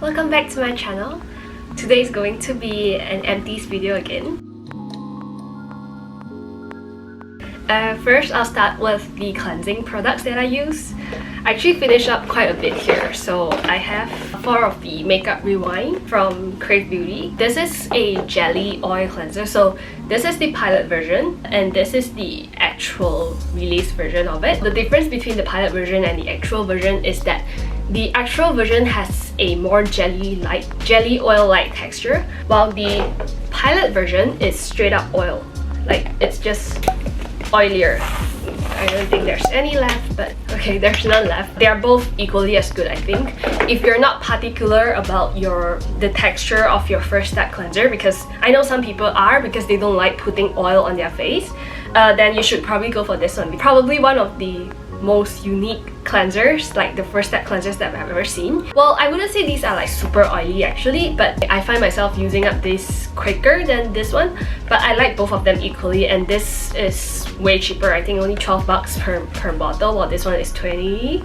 Welcome back to my channel. Today is going to be an empties video again. First, I'll start with the cleansing products that I use. I actually finished up quite a bit here. So I have 4 of the Makeup Rewind from Krave Beauty. This is a jelly oil cleanser. So this is the pilot version and this is the actual release version of it. The difference between the pilot version and the actual version is that the actual version has a more jelly oil-like texture, while the pilot version is straight up oil. Like, it's just oilier. I don't think there's any left, but okay, there's none left. They are both equally as good, I think. If you're not particular about the texture of your first step cleanser, because I know some people are because they don't like putting oil on their face, then you should probably go for this one. Probably one of the most unique cleansers, like the first step cleansers that I've ever seen. Well, I wouldn't say these are like super oily actually, but I find myself using up this quicker than this one. But I like both of them equally, and this is way cheaper. I think only 12 bucks per bottle, while this one is 20,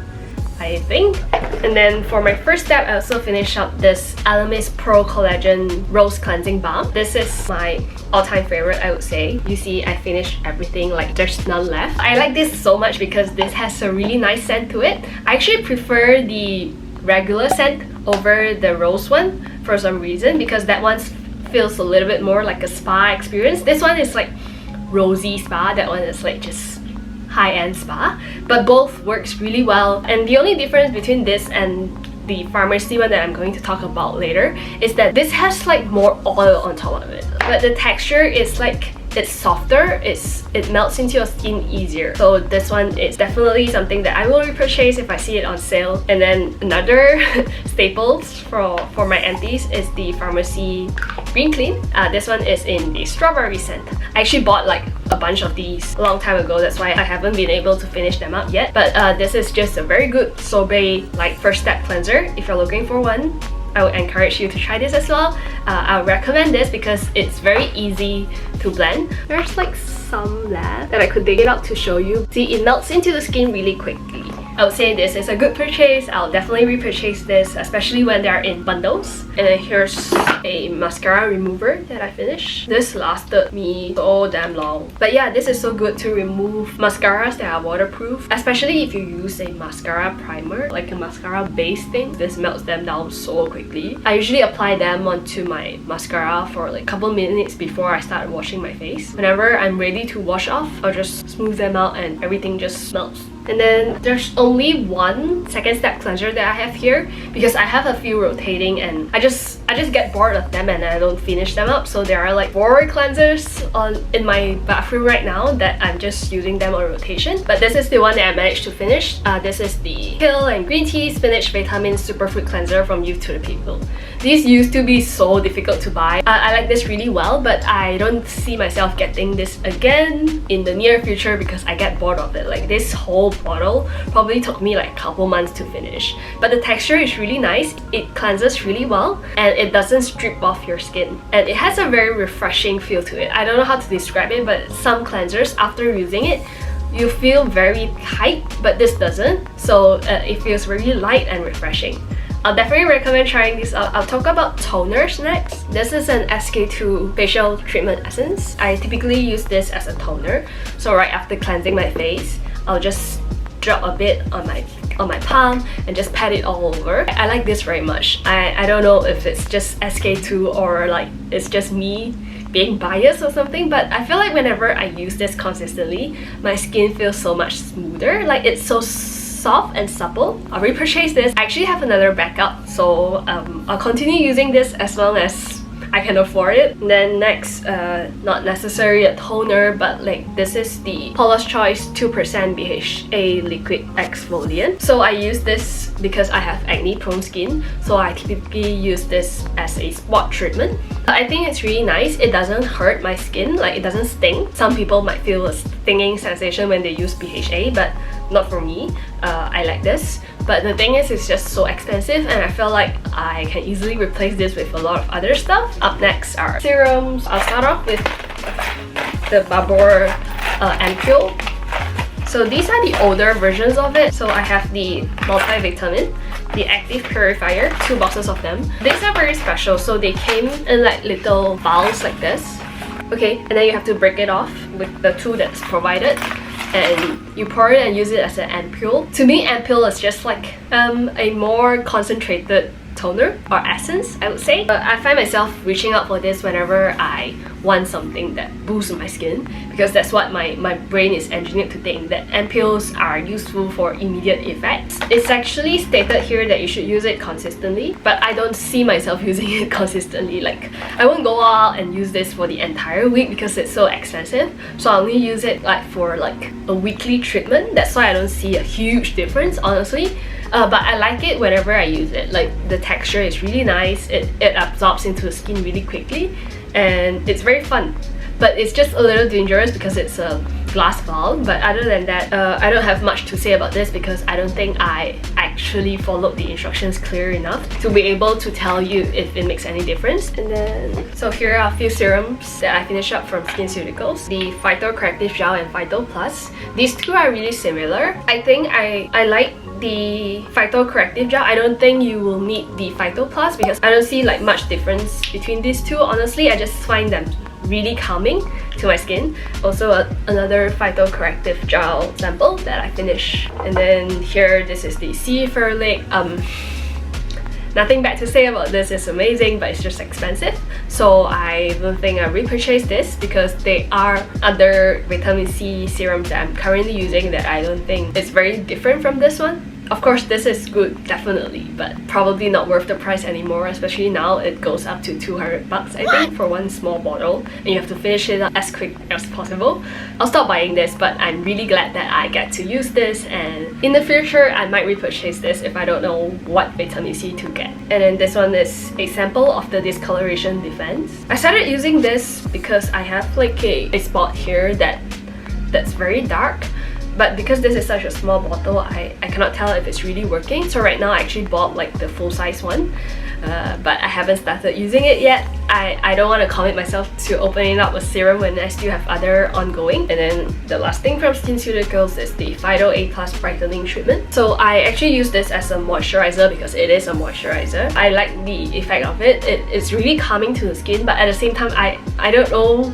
I think. And then for my first step, I also finished up this Elemis Pro-Collagen Rose Cleansing Balm. This is my all-time favorite, I would say. You see, I finished everything, like there's none left. I like this so much because this has a really nice scent to it. I actually prefer the regular scent over the rose one for some reason, because that one feels a little bit more like a spa experience. This one is like rosy spa, that one is like just high-end spa, but both works really well. And the only difference between this and the Farmacy one that I'm going to talk about later is that this has like more oil on top of it, but the texture is like, it's softer, it melts into your skin easier. So this one is definitely something that I will repurchase if I see it on sale. And then another staples for my empties is the Farmacy Green Clean. This one is in the strawberry scent. I actually bought like a bunch of these a long time ago, that's why I haven't been able to finish them up yet. But this is just a very good sorbet like first step cleanser. If you're looking for one, I would encourage you to try this as well. I would recommend this because it's very easy to blend. There's like some left that I could dig it out to show you. See, it melts into the skin really quickly. I would say this is a good purchase. I'll definitely repurchase this, especially when they're in bundles. And then here's a mascara remover that I finished. This lasted me so damn long. But yeah, this is so good to remove mascaras that are waterproof, especially if you use a mascara primer, like a mascara base thing. This melts them down so quickly. I usually apply them onto my mascara for like a couple minutes before I start washing my face. Whenever I'm ready to wash off, I'll just smooth them out and everything just melts. And then there's only one second step cleanser that I have here because I have a few rotating and I just get bored of them and I don't finish them up. So there are like 4 cleansers in my bathroom right now that I'm just using them on rotation. But this is the one that I managed to finish. This is the Hill and Green Tea Spinach Vitamin Superfood Cleanser from Youth to the People. These used to be so difficult to buy. I like this really well, but I don't see myself getting this again in the near future because I get bored of it. Like, this whole bottle probably took me like a couple months to finish. But the texture is really nice. It cleanses really well and it doesn't strip off your skin. And it has a very refreshing feel to it. I don't know how to describe it, but some cleansers, after using it, you feel very tight, but this doesn't. So it feels very light and refreshing. I'll definitely recommend trying this out. I'll talk about toners next. This is an SK2 facial treatment essence. I typically use this as a toner. So right after cleansing my face, I'll just drop a bit on my palm and just pat it all over. I like this very much. I don't know if it's just SK2 or like it's just me being biased or something, but I feel like whenever I use this consistently, my skin feels so much smoother. Like, it's so soft and supple. I'll repurchase this. I actually have another backup, so I'll continue using this as long as I can afford it. And then next, not necessarily a toner, but like this is the Paula's Choice 2% BHA liquid exfoliant. So I use this because I have acne prone skin, so I typically use this as a spot treatment. I think it's really nice. It doesn't hurt my skin, like it doesn't sting. Some people might feel a stinging sensation when they use BHA, but not for me. I like this. But the thing is, it's just so expensive and I feel like I can easily replace this with a lot of other stuff. Up next are serums. I'll start off with the Babor Ampoule. So these are the older versions of it. So I have the multivitamin. the active purifier, 2 boxes of them. These are very special, so they came in like little vials like this. Okay, and then you have to break it off with the tool that's provided, and you pour it and use it as an ampoule. To me, ampoule is just like a more concentrated toner or essence, I would say. I find myself reaching out for this whenever I want something that boosts my skin, because that's what my brain is engineered to think, that ampoules are useful for immediate effects. It's actually stated here that you should use it consistently, but I don't see myself using it consistently. Like, I won't go out and use this for the entire week because it's so expensive, so I only use it like for like a weekly treatment. That's why I don't see a huge difference, honestly. But I like it whenever I use it. Like, the texture is really nice, it absorbs into the skin really quickly, and it's very fun. But it's just a little dangerous because it's a glass vial. But other than that, I don't have much to say about this because I don't think I actually followed the instructions clear enough to be able to tell you if it makes any difference. And then, so here are a few serums that I finished up from SkinCeuticals. The Phyto Corrective Gel and Phyto Plus. These two are really similar. I think I like the Phyto Corrective Gel. I don't think you will need the Phyto Plus because I don't see like much difference between these two. Honestly, I just find them really calming to my skin. Also another Phyto Corrective Gel sample that I finished. And then here, this is the Sea Ferulic. Nothing bad to say about this, it's amazing, but it's just expensive. So I don't think I repurchased this because there are other vitamin C serums that I'm currently using that I don't think it's very different from this one. Of course, this is good, definitely, but probably not worth the price anymore, especially now it goes up to 200 bucks, I think, for one small bottle, and you have to finish it as quick as possible. I'll stop buying this, but I'm really glad that I get to use this, and in the future, I might repurchase this if I don't know what vitamin C to get. And then this one is a sample of the Discoloration Defense. I started using this because I have like a spot here that's very dark. But because this is such a small bottle, I cannot tell if it's really working. So right now I actually bought like the full-size one, but I haven't started using it yet. I don't want to commit myself to opening up a serum when I still have other ongoing. And then the last thing from SkinCeuticals is the Phyto A Plus Brightening Treatment. So I actually use this as a moisturizer because it is a moisturizer. I like the effect of it. It's really calming to the skin, but at the same time, I don't know,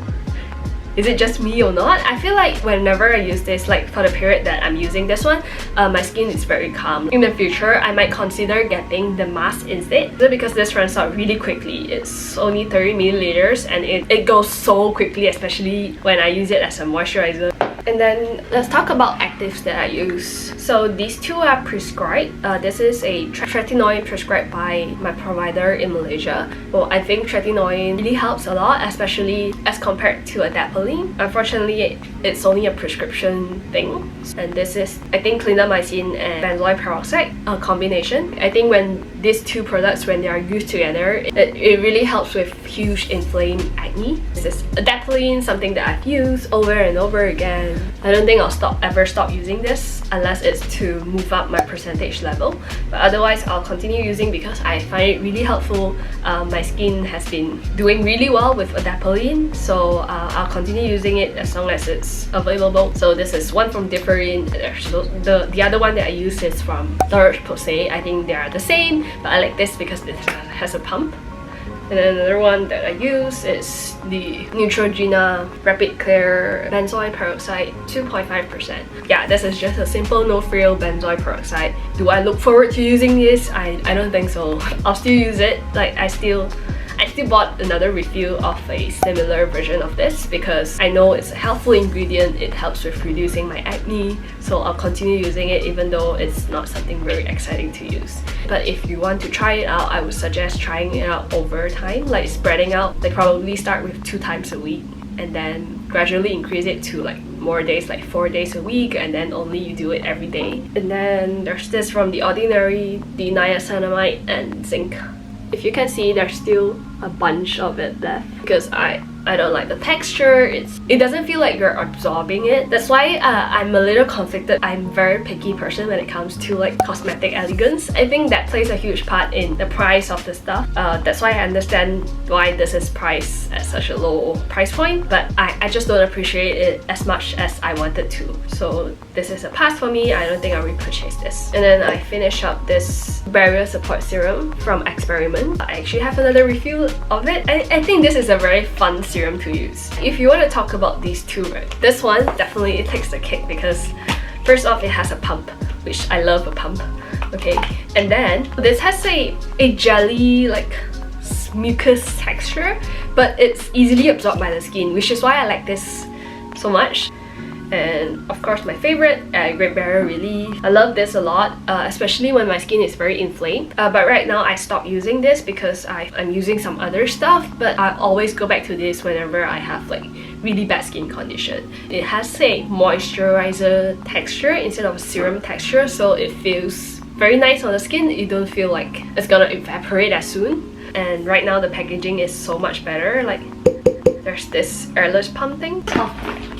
is it just me or not? I feel like whenever I use this, like for the period that I'm using this one, my skin is very calm. In the future, I might consider getting the mask instead because this runs out really quickly. It's only 30 milliliters and it goes so quickly, especially when I use it as a moisturizer. And then let's talk about actives that I use. So these two are prescribed. This is a tretinoin prescribed by my provider in Malaysia. Well, I think tretinoin really helps a lot, especially as compared to adapalene. Unfortunately, it's only a prescription thing. And this is, I think, clindamycin and benzoyl peroxide combination. I think when these two products, when they are used together, it really helps with huge inflamed acne. This is adapalene, something that I've used over and over again. I don't think I'll ever stop using this unless it's to move up my percentage level. But otherwise, I'll continue using because I find it really helpful. My skin has been doing really well with adapalene, so I'll continue using it as long as it's available. So this is one from Differin. The other one that I use is from La Roche-Posay. I think they are the same, but I like this because it has a pump. And then another one that I use is the Neutrogena Rapid Clear Benzoyl Peroxide 2.5%. Yeah, this is just a simple no-frill benzoyl peroxide. Do I look forward to using this? I don't think so. I'll still use it. Like, I still bought another refill of a similar version of this because I know it's a helpful ingredient. It helps with reducing my acne, so I'll continue using it even though it's not something very exciting to use. But if you want to try it out, I would suggest trying it out over time, like spreading out. Like, probably start with 2 times a week and then gradually increase it to like more days, like 4 days a week, and then only you do it every day. And then there's this from The Ordinary, the niacinamide and zinc. If you can see, there's still a bunch of it left because I I don't like the texture. It doesn't feel like you're absorbing it. That's why I'm a little conflicted. I'm a very picky person when it comes to like cosmetic elegance. I think that plays a huge part in the price of the stuff. That's why I understand why this is priced at such a low price point, but I just don't appreciate it as much as I wanted to. So this is a pass for me. I don't think I'll repurchase this. And then I finish up this barrier support serum from Experiment. I actually have another refill of it. I think this is a very fun serum to use. If you want to talk about these two, right, this one definitely it takes the cake because first off, it has a pump, which I love a pump. Okay, and then this has a jelly like mucus texture, but it's easily absorbed by the skin, which is why I like this so much. And of course my favorite, Great Barrier Relief. I love this a lot, especially when my skin is very inflamed. But right now I stopped using this because I'm using some other stuff, but I always go back to this whenever I have like really bad skin condition. It has a moisturizer texture instead of a serum texture, so it feels very nice on the skin. You don't feel like it's gonna evaporate as soon. And right now the packaging is so much better. Like there's this airless pump thing.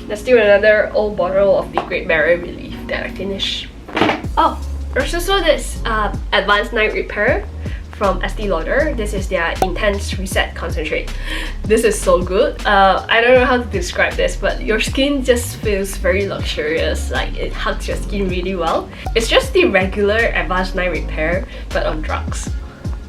Let's do another old bottle of the Great Barrier Relief that I finished. Oh, there's also this Advanced Night Repair from Estee Lauder. This is their Intense Reset Concentrate. This is so good. I don't know how to describe this, but your skin just feels very luxurious. Like it hugs your skin really well. It's just the regular Advanced Night Repair, but on drugs.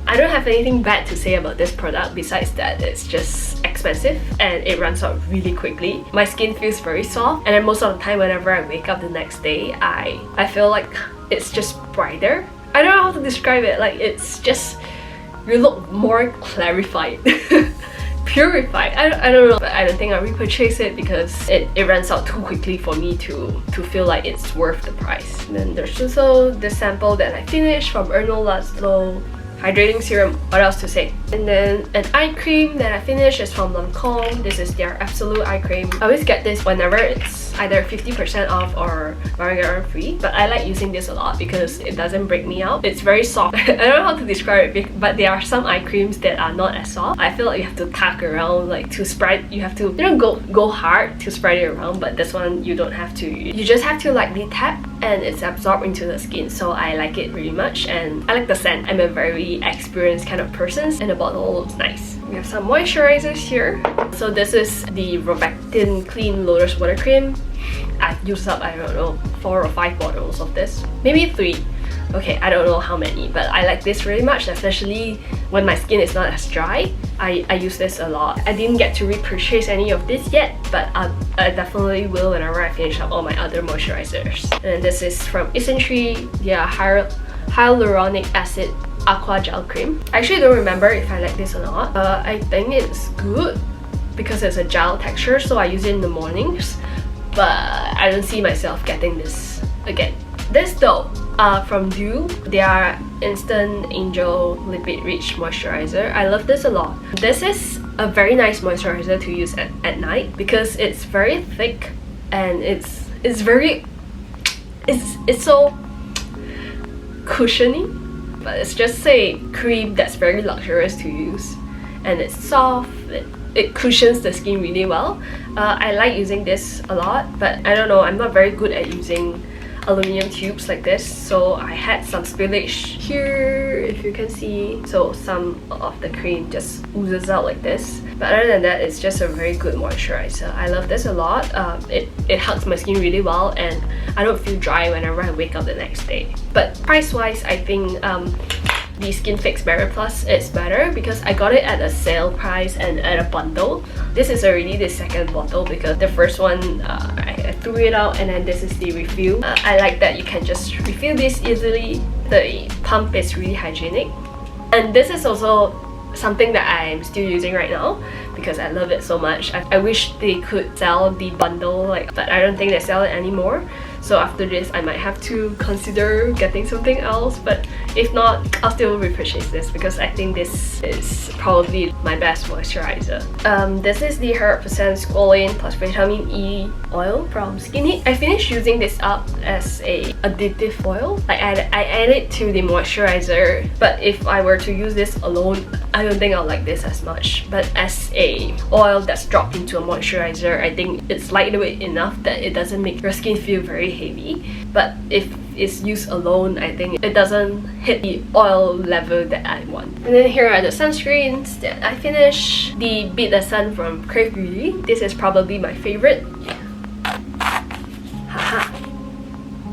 I don't have anything bad to say about this product besides that it's just expensive and it runs out really quickly. My skin feels very soft, and then most of the time whenever I wake up the next day, I feel like it's just brighter. I don't know how to describe it. Like it's just, you look more clarified. Purified. I don't know, but I don't think I'll repurchase it because it runs out too quickly for me to feel like it's worth the price. And then there's also this sample that I finished from Ernol Laszlo Hydrating Serum. What else to say? And then an eye cream that I finished is from Lancome. This is their Absolute Eye Cream. I always get this whenever it's either 50% off or buy free, but I like using this a lot because it doesn't break me out. It's very soft. I don't know how to describe it, but there are some eye creams that are not as soft. I feel like you have to tug around, like to spread, you have to, you know, go hard to spread it around, but this one you don't have to. You just have to lightly tap and it's absorbed into the skin, so I like it really much. And I like the scent. I'm a very experienced kind of person, and the bottle looks nice. We have some moisturizers here. So this is the Rovectin Clean Lotus Water Cream. I've used up, I don't know, 4 or 5 bottles of this. Maybe 3. Okay, I don't know how many, but I like this really much, especially when my skin is not as dry. I use this a lot. I didn't get to repurchase any of this yet, but I definitely will whenever I finish up all my other moisturizers. And this is from Isntree, their Hyaluronic Acid Aqua Gel Cream. I actually don't remember if I like this or not. I think it's good because it's a gel texture, so I use it in the mornings, but I don't see myself getting this again. This though, from Dew, their Instant Angel Lipid Rich Moisturizer. I love this a lot. This is a very nice moisturizer to use at night because it's very thick and it's so cushiony. But it's just a cream that's very luxurious to use, and it's soft. It cushions the skin really well. I like using this a lot, but I don't know, I'm not very good at using aluminum tubes like this, so I had some spillage here, if you can see. So some of the cream just oozes out like this, but other than that, it's just a very good moisturizer. I love this a lot. It hugs my skin really well, and I don't feel dry whenever I wake up the next day. But price wise, I think the Skin Fix Barrier Plus is better because I got it at a sale price and at a bundle. This is already the second bottle because the first one I threw it out, and then this is the refill. I like that you can just refill this easily. The pump is really hygienic, and this is also something that I'm still using right now because I love it so much. I wish they could sell the bundle, but I don't think they sell it anymore. So after this, I might have to consider getting something else, but If not, I'll still repurchase this because I think this is probably my best moisturizer. This is the 100% Exfoliant plus Vitamin E oil from Skinny. I finished using this up as a additive oil. Like I add it to the moisturizer, but if I were to use this alone, I don't think I'll like this as much. But as a oil that's dropped into a moisturizer, I think it's lightweight enough that it doesn't make your skin feel very heavy. But if it's used alone, I think it doesn't hit the oil level that I want. And then here are the sunscreens that I finished. The Beat the Sun from Krave Beauty. This is probably my favorite. Haha.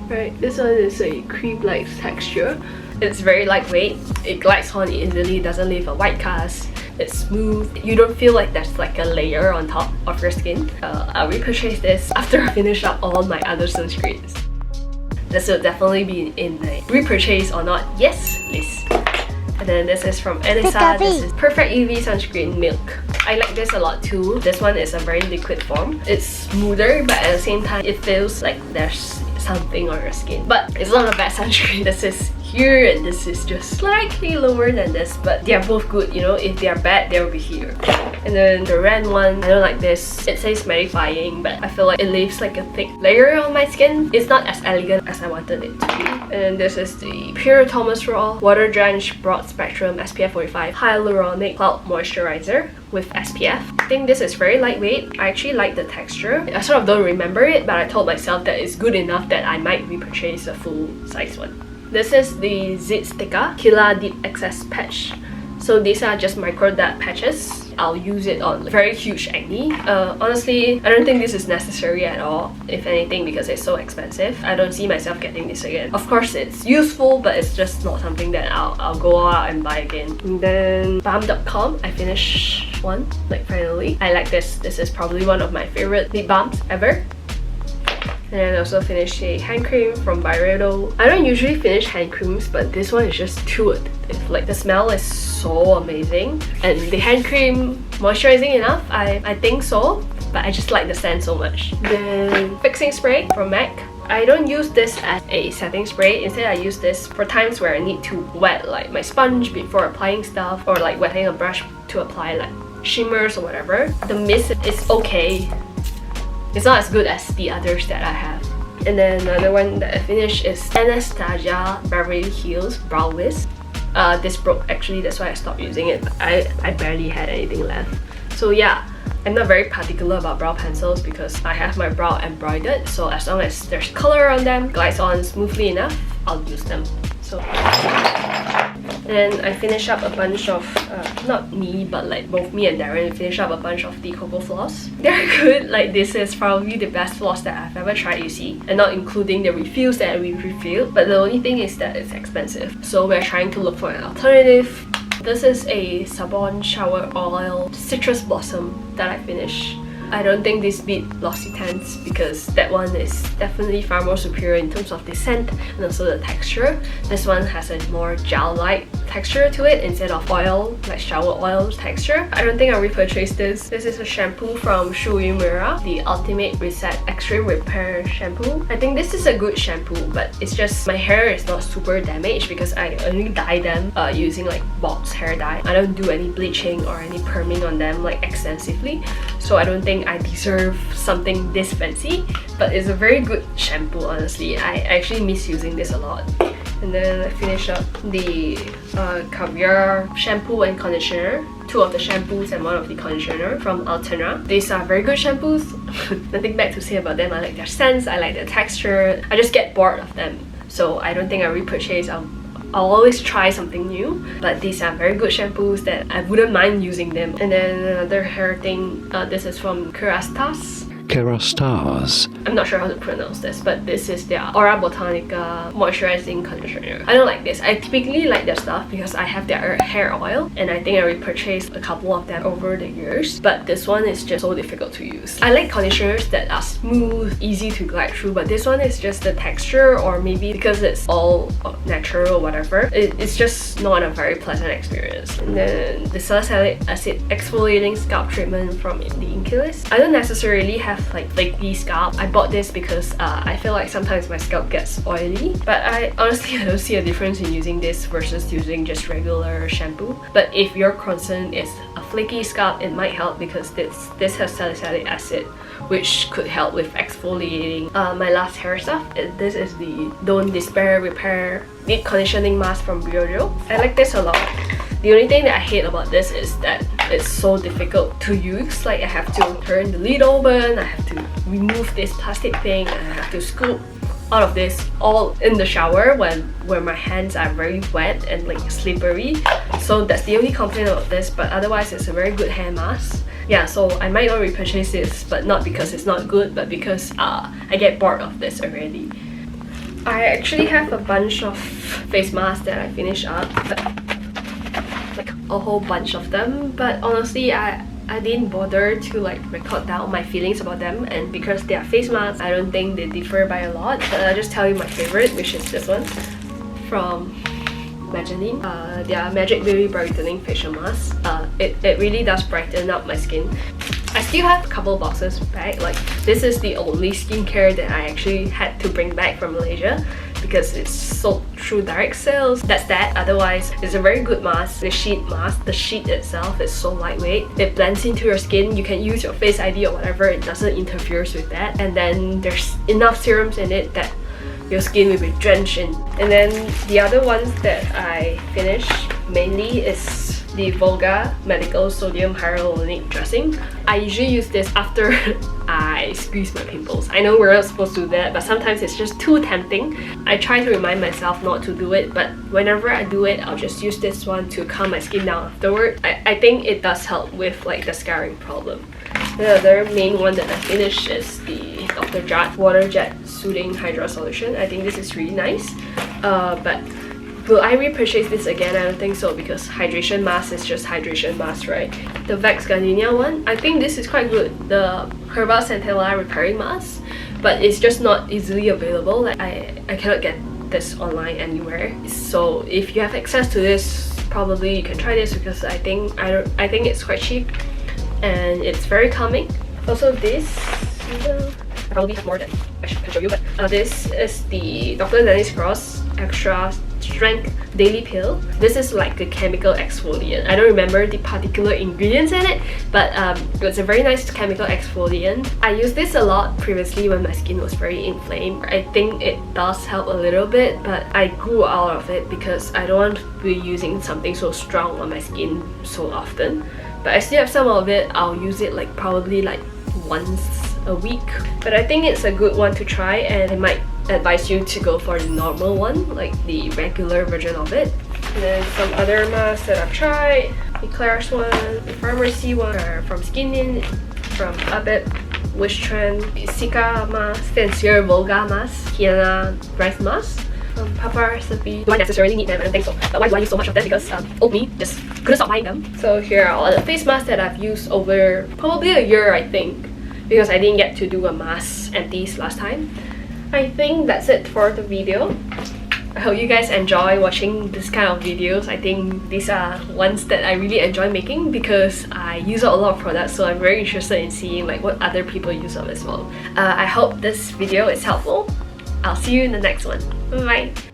Right, this one is a cream-like texture. It's very lightweight. It glides on easily, doesn't leave a white cast. It's smooth. You don't feel like there's like a layer on top of your skin. I'll repurchase this after I finish up all my other sunscreens. This will definitely be in the repurchase or not yes list. And then this is from Anissa. This is Perfect UV Sunscreen Milk. I like this a lot too. This one is a very liquid form. It's smoother, but at the same time, it feels like there's something on your skin. But it's not a bad sunscreen. This is here and this is just slightly lower than this, but they are both good, you know. If they are bad, they will be here. And then the red one, I don't like this. It says mattifying, but I feel like it leaves like a thick layer on my skin. It's not as elegant as I wanted it to be. And this is the Pure Thomas Raw Water Drenched Broad Spectrum SPF 45 Hyaluronic Cloud Moisturizer with SPF. I think this is very lightweight. I actually like the texture. I sort of don't remember it, but I told myself that it's good enough that I might repurchase a full size one. This is the Zit Sticker Killa Deep Access Patch. So these are just micro dot patches. I'll use it on very huge acne. Honestly, I don't think this is necessary at all, if anything, because it's so expensive. I don't see myself getting this again. Of course, it's useful, but it's just not something that I'll go out and buy again. And then Balm.com, I finished one, like finally. I like this. This is probably one of my favorite lip balms ever. And then I also finished a hand cream from Byredo. I don't usually finish hand creams, but this one is just too addictive. Like, the smell is so amazing. And the hand cream moisturizing enough? I think so. But I just like the scent so much. Then fixing spray from MAC. I don't use this as a setting spray. Instead, I use this for times where I need to wet like my sponge before applying stuff, or like wetting a brush to apply like shimmers or whatever. The mist is okay. It's not as good as the others that I have. And then another one that I finished is Anastasia Beverly Hills Brow Wiz. This broke actually, that's why I stopped using it. I barely had anything left. So yeah, I'm not very particular about brow pencils because I have my brow embroidered. So as long as there's color on them, glides on smoothly enough, I'll use them. So, and then I finish up a bunch of, not me, but like both me and Darren finish up a bunch of the Cocoa Floss. They're good. Like, this is probably the best floss that I've ever tried, you see, and not including the refills that we refilled. But the only thing is that it's expensive, so we're trying to look for an alternative. This is a Sabon Shower Oil Citrus Blossom that I finished. I don't think this beat L'Occitans because that one is definitely far more superior in terms of the scent and also the texture. This one has a more gel-like texture to it instead of oil, like shower oil texture. I don't think I'll repurchase this. This is a shampoo from Shu Uemura, the Ultimate Reset Extreme Repair Shampoo. I think this is a good shampoo, but it's just my hair is not super damaged because I only dye them using like Bob's hair dye. I don't do any bleaching or any perming on them like extensively, so I don't think I deserve something this fancy, but it's a very good shampoo. Honestly, I actually miss using this a lot. And then I finish up the Caviar shampoo and conditioner, 2 of the shampoos and 1 of the conditioner from Alterna. These are very good shampoos. Nothing bad to say about them. I like their scents, I like their texture. I just get bored of them, so I don't think I repurchase. I'll always try something new, but these are very good shampoos that I wouldn't mind using them. And then another hair thing, this is from Kerastase. I'm not sure how to pronounce this, but this is their Aura Botanica Moisturizing Conditioner. I don't like this. I typically like their stuff because I have their hair oil, and I think I repurchased a couple of them over the years, but this one is just so difficult to use. I like conditioners that are smooth, easy to glide through, but this one is just the texture, or maybe because it's all natural or whatever, it's just not a very pleasant experience. And then the Salicylic Acid Exfoliating Scalp Treatment from the Inkilist. I don't necessarily have like flaky scalp. I bought this because I feel like sometimes my scalp gets oily, but I honestly I don't see a difference in using this versus using just regular shampoo. But if your concern is a flaky scalp, it might help because this has salicylic acid, which could help with exfoliating. My last hair stuff, this is the Don't Despair Repair Deep Conditioning Mask from Biojo. I like this a lot. The only thing that I hate about this is that it's so difficult to use. Like I have to turn the lid open, I have to remove this plastic thing, and I have to scoop all of this all in the shower where my hands are very wet and like slippery. So that's the only complaint about this, but otherwise it's a very good hair mask. Yeah, so I might not repurchase this, but not because it's not good, but because I get bored of this already. I actually have a bunch of face masks that I finished up, like a whole bunch of them, but honestly I didn't bother to like record down my feelings about them, and because they are face masks, I don't think they differ by a lot, but I'll just tell you my favorite, which is this one from Maybelline. Their Magic Beauty Brightening Facial Mask. It really does brighten up my skin. I still have a couple boxes back. Like this is the only skincare that I actually had to bring back from Malaysia because it's sold through direct sales. That's that. Otherwise, it's a very good mask. The sheet mask, the sheet itself is so lightweight. It blends into your skin. You can use your Face ID or whatever. It doesn't interfere with that. And then there's enough serums in it that your skin will be drenched in. And then the other ones that I finished mainly is the Volga Medical Sodium Hyaluronic Dressing. I usually use this after I squeeze my pimples. I know we're not supposed to do that, but sometimes it's just too tempting. I try to remind myself not to do it, but whenever I do it, I'll just use this one to calm my skin down afterward. I think it does help with like the scarring problem. The other main one that I finished is the Dr. Jart Water Jet Soothing Hydra Solution. I think this is really nice, but will I repurchase this again? I don't think so, because hydration mask is just hydration mask, right? The Vex Gardenia one, I think this is quite good. The Herbal Centella Repairing Mask, but it's just not easily available. Like I cannot get this online anywhere. So if you have access to this, probably you can try this because I think it's quite cheap and it's very calming. Also this, I probably have more than I can show you, but this is the Dr. Dennis Cross Extra Strength Daily Pill. This is like a chemical exfoliant. I don't remember the particular ingredients in it, but it's a very nice chemical exfoliant. I used this a lot previously when my skin was very inflamed. I think it does help a little bit, but I grew out of it because I don't want to be using something so strong on my skin so often. But I still have some of it. I'll use it like probably like once a week. But I think it's a good one to try, and I might advise you to go for the normal one, like the regular version of it. And then some other masks that I've tried. The Claire's one, the Farmacy one, from Skin from Abet, Wish Trend, the Sika mask, Fancier Volga mask, Kiana Rice mask. Papa Recipe. Do I necessarily need them? I don't think so. But why do I use so much of them? Because old me just couldn't stop buying them. So here are all the face masks that I've used over probably a year, I think, because I didn't get to do a mask empties last time. I think that's it for the video. I hope you guys enjoy watching this kind of videos. I think these are ones that I really enjoy making because I use up a lot of products, so I'm very interested in seeing like what other people use up as well. I hope this video is helpful. I'll see you in the next one. Bye bye!